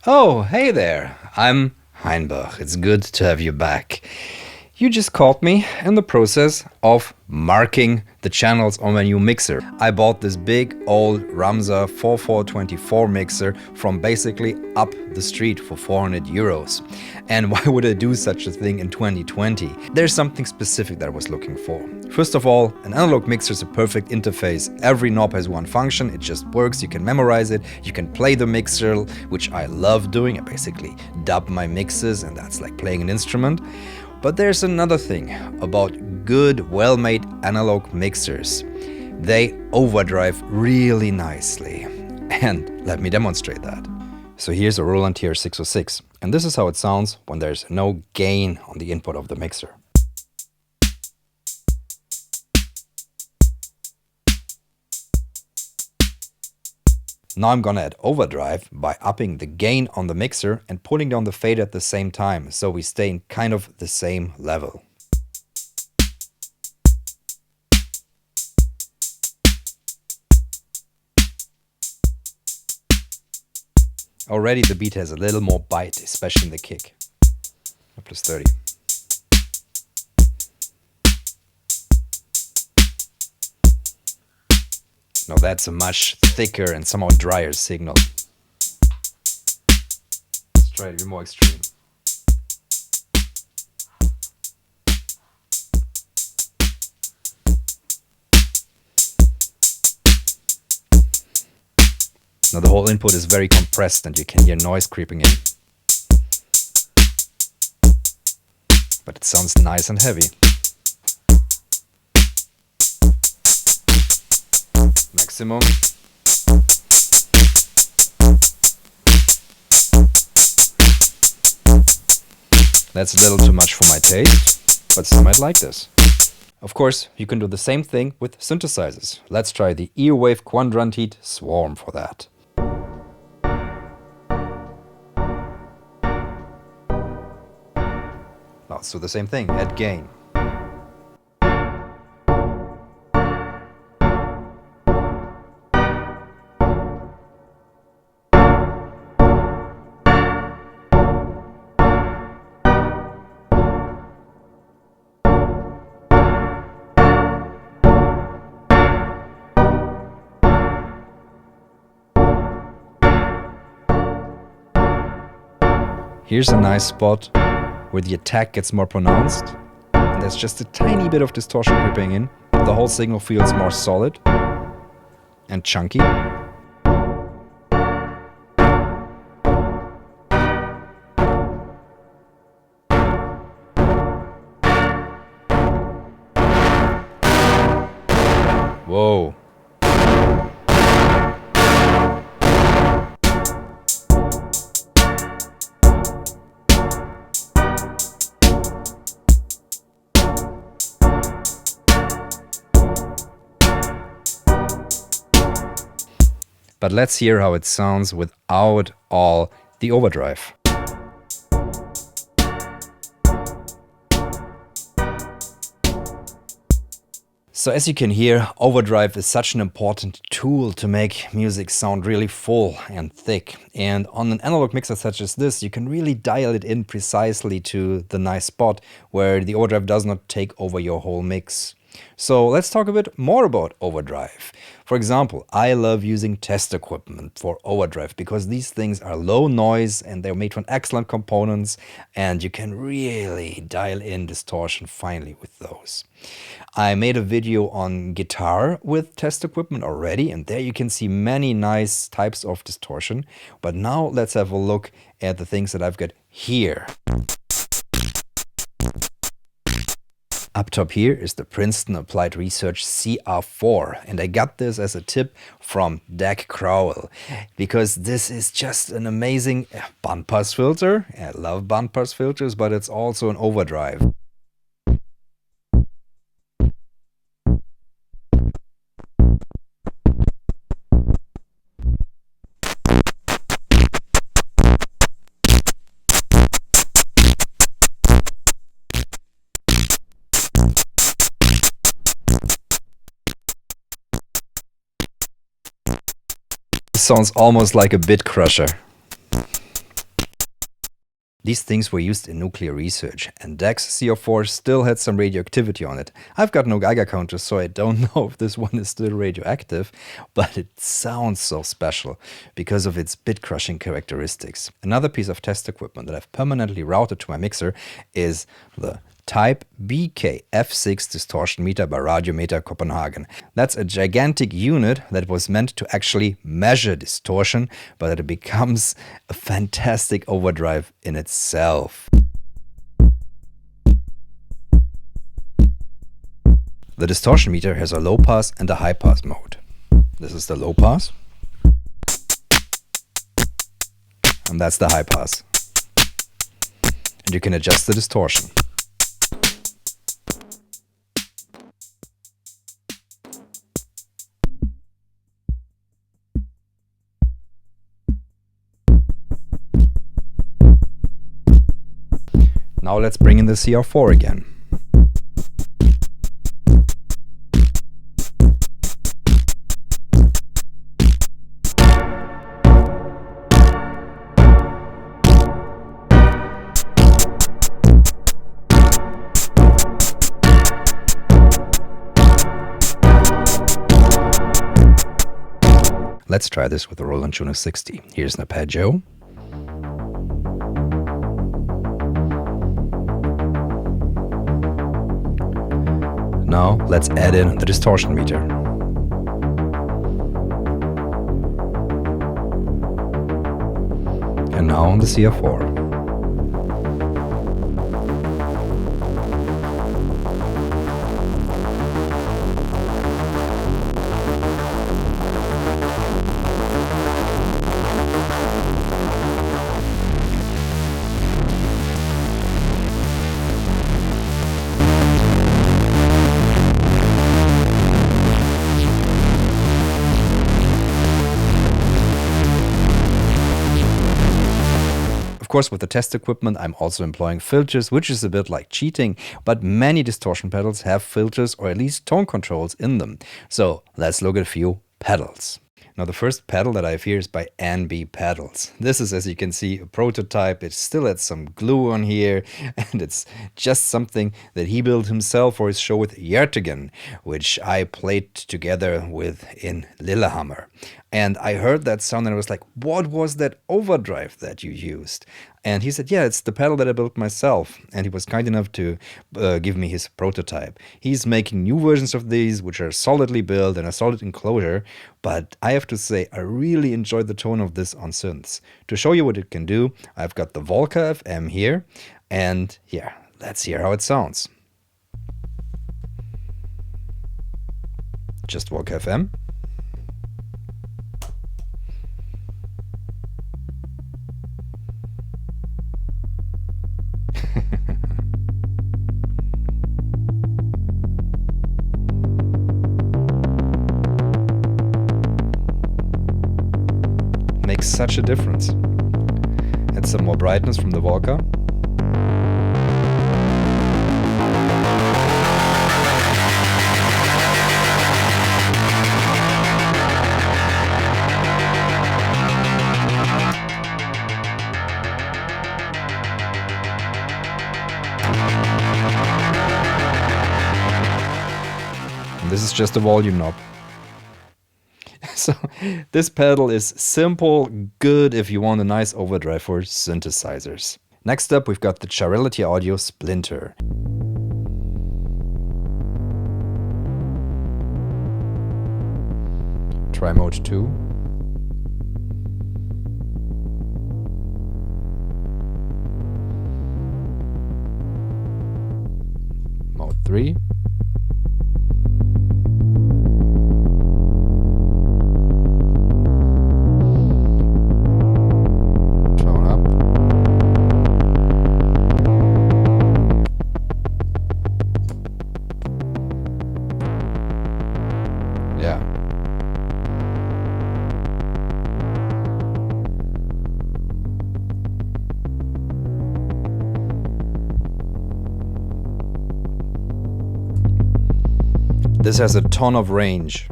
Oh, hey there. I'm Heinbach. It's good to have you back. You just caught me in the process of marking the channels on my new mixer. I bought this big old Ramsa 4424 mixer from basically up the street for 400 euros. And why would I do such a thing in 2020? There's something specific that I was looking for. First of all, an analog mixer is a perfect interface. Every knob has one function, it just works, you can memorize it, you can play the mixer, which I love doing. I basically dub my mixes and that's like playing an instrument. But there's another thing about good, well-made analog mixers. They overdrive really nicely. And let me demonstrate that. So here's a Roland TR-606, and this is how it sounds when there's no gain on the input of the mixer. Now I'm gonna add overdrive by upping the gain on the mixer and pulling down the fader at the same time, so we stay in kind of the same level. Already the beat has a little more bite, especially in the kick. Plus 30. Now that's a much thicker and somewhat drier signal. Let's try it a bit more extreme. Now the whole input is very compressed and you can hear noise creeping in. But it sounds nice and heavy. Maximum. That's a little too much for my taste, but some might like this. Of course, you can do the same thing with synthesizers. Let's try the Earwave Quadrantite Swarm for that. Now let's do the same thing, add gain. Here's a nice spot where the attack gets more pronounced, and there's just a tiny bit of distortion creeping in. The whole signal feels more solid and chunky. Whoa. But let's hear how it sounds without all the overdrive. So as you can hear, overdrive is such an important tool to make music sound really full and thick. And on an analog mixer such as this, you can really dial it in precisely to the nice spot where the overdrive does not take over your whole mix. So let's talk a bit more about overdrive. For example, I love using test equipment for overdrive because these things are low noise and they're made from excellent components and you can really dial in distortion finely with those. I made a video on guitar with test equipment already, and there you can see many nice types of distortion. But now let's have a look at the things that I've got here. Up top here is the Princeton Applied Research CR4, and I got this as a tip from Dak Crowell because this is just an amazing bandpass filter. I love bandpass filters, but it's also an overdrive. Sounds almost like a bit crusher. These things were used in nuclear research, and DEX CO4 still had some radioactivity on it. I've got no Geiger counter, so I don't know if this one is still radioactive, but it sounds so special because of its bit-crushing characteristics. Another piece of test equipment that I've permanently routed to my mixer is the Type BK-F6 distortion meter by Radiometer Copenhagen. That's a gigantic unit that was meant to actually measure distortion, but it becomes a fantastic overdrive in itself. The distortion meter has a low pass and a high pass mode. This is the low pass. And that's the high pass. And you can adjust the distortion. Now let's bring in the CR4 again. Let's try this with the Roland Juno 60. Here's an arpeggio. Now let's add in the distortion meter. And now on the CR4. Of course, with the test equipment, I'm also employing filters, which is a bit like cheating, but many distortion pedals have filters or at least tone controls in them. So let's look at a few pedals. Now, the first pedal that I have here is by NB Pedals. This is, as you can see, a prototype. It still has some glue on here, and it's just something that he built himself for his show with Jertigan, which I played together with in Lillehammer. And I heard that sound and I was like, what was that overdrive that you used? And he said, yeah, it's the pedal that I built myself. And he was kind enough to give me his prototype. He's making new versions of these, which are solidly built and a solid enclosure. But I have to say, I really enjoyed the tone of this on synths. To show you what it can do, I've got the Volca FM here. And yeah, let's hear how it sounds. Just Volca FM. Makes such a difference. Add some more brightness from the Volca. And this is just a volume knob. So this pedal is simple, good if you want a nice overdrive for synthesizers. Next up, we've got the Chirality Audio Splinter. Try mode 2. Mode 3. This has a ton of range.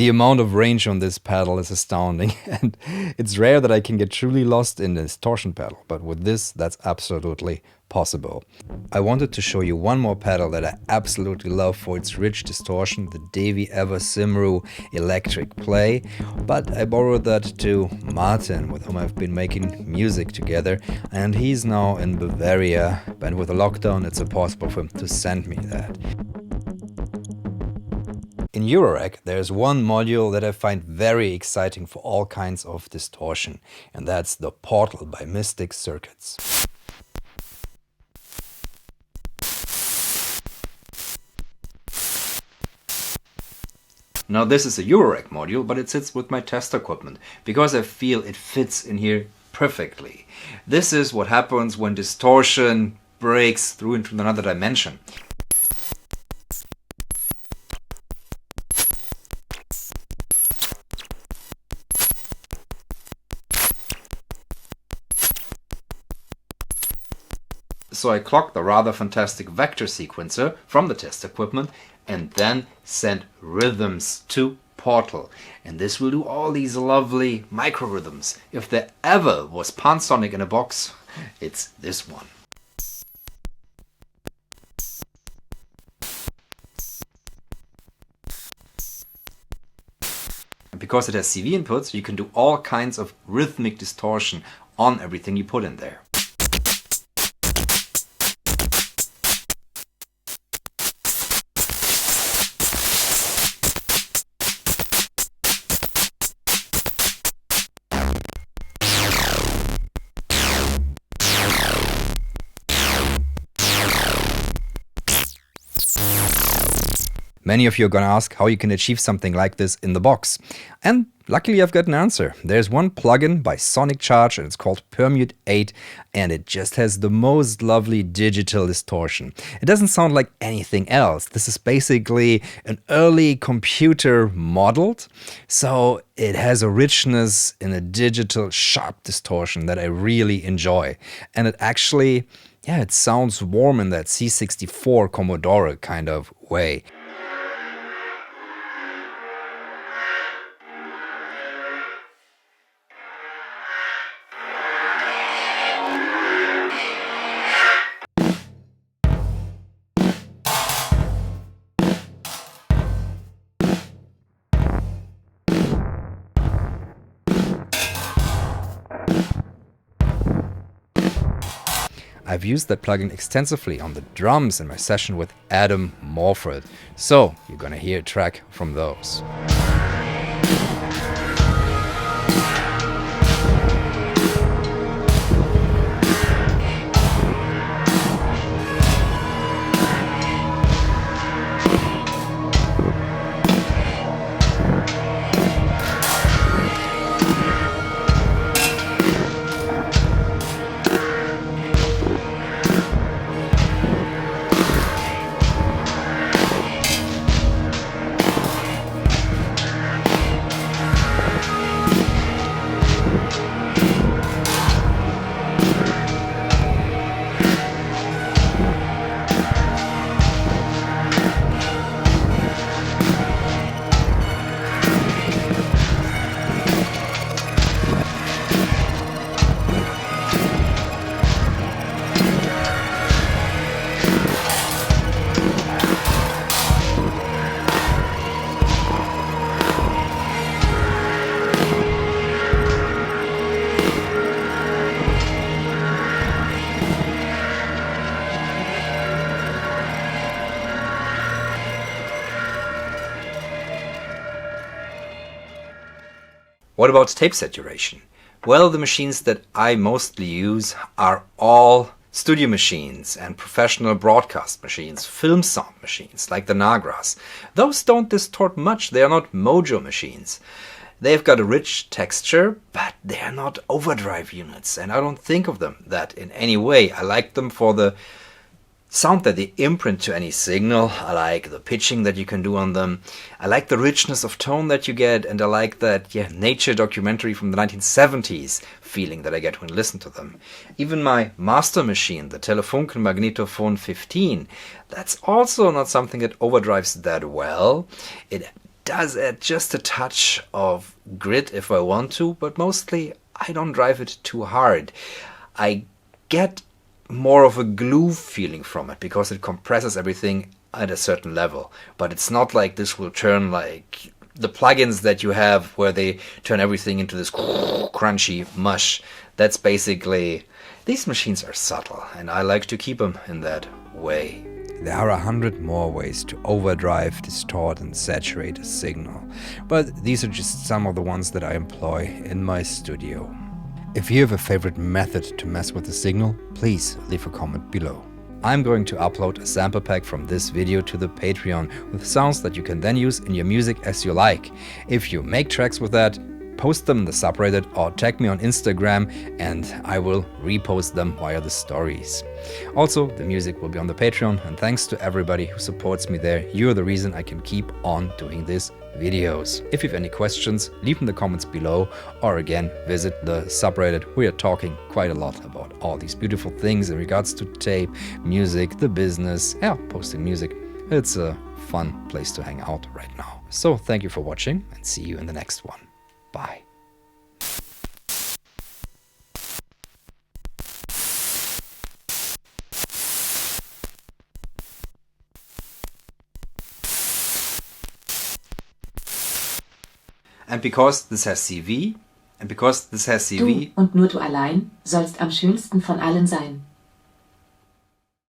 The amount of range on this pedal is astounding, and it's rare that I can get truly lost in the distortion pedal, but with this, that's absolutely possible. I wanted to show you one more pedal that I absolutely love for its rich distortion, the Davy Ever Simru Electric Play, but I borrowed that to Martin, with whom I've been making music together, and he's now in Bavaria, and with the lockdown it's impossible for him to send me that. In Eurorack, there's one module that I find very exciting for all kinds of distortion, and that's the Portal by Mystic Circuits. Now this is a Eurorack module, but it sits with my test equipment, because I feel it fits in here perfectly. This is what happens when distortion breaks through into another dimension. So I clocked the rather fantastic vector sequencer from the test equipment and then sent rhythms to Portal. And this will do all these lovely micro rhythms. If there ever was Pansonic in a box, it's this one. And because it has CV inputs, you can do all kinds of rhythmic distortion on everything you put in there. Many of you are gonna ask how you can achieve something like this in the box. And luckily I've got an answer. There's one plugin by Sonic Charge and it's called Permute 8 and it just has the most lovely digital distortion. It doesn't sound like anything else. This is basically an early computer modeled, so it has a richness in a digital sharp distortion that I really enjoy. And it actually, yeah, it sounds warm in that C64 Commodore kind of way. I've used that plugin extensively on the drums in my session with Adam Morford, so you're gonna hear a track from those. What about tape saturation? Well, the machines that I mostly use are all studio machines and professional broadcast machines, film sound machines like the Nagras. Those don't distort much, they are not Mojo machines. They've got a rich texture, but they are not overdrive units, and I don't think of them that in any way. I like them for the sound that they imprint to any signal. I like the pitching that you can do on them. I like the richness of tone that you get, and I like that nature documentary from the 1970s feeling that I get when I listen to them. Even my master machine, the Telefunken Magnetophone 15, that's also not something that overdrives that well. It does add just a touch of grit if I want to, but mostly I don't drive it too hard. I get more of a glue feeling from it because it compresses everything at a certain level, but it's not like this will turn like the plugins that you have where they turn everything into this crunchy mush. That's basically, these machines are subtle and I like to keep them in that way. There are 100 more ways to overdrive, distort and saturate a signal, but these are just some of the ones that I employ in my studio. If you have a favorite method to mess with the signal, please leave a comment below. I'm going to upload a sample pack from this video to the Patreon with sounds that you can then use in your music as you like. If you make tracks with that, post them in the subreddit or tag me on Instagram and I will repost them via the stories. Also, the music will be on the Patreon, and thanks to everybody who supports me there. You're the reason I can keep on doing these videos. If you have any questions, leave them in the comments below, or again, visit the subreddit. We are talking quite a lot about all these beautiful things in regards to tape, music, the business, posting music. It's a fun place to hang out right now. So thank you for watching and see you in the next one. Bye. And because this has CV, Du und nur du allein sollst am schönsten von allen sein.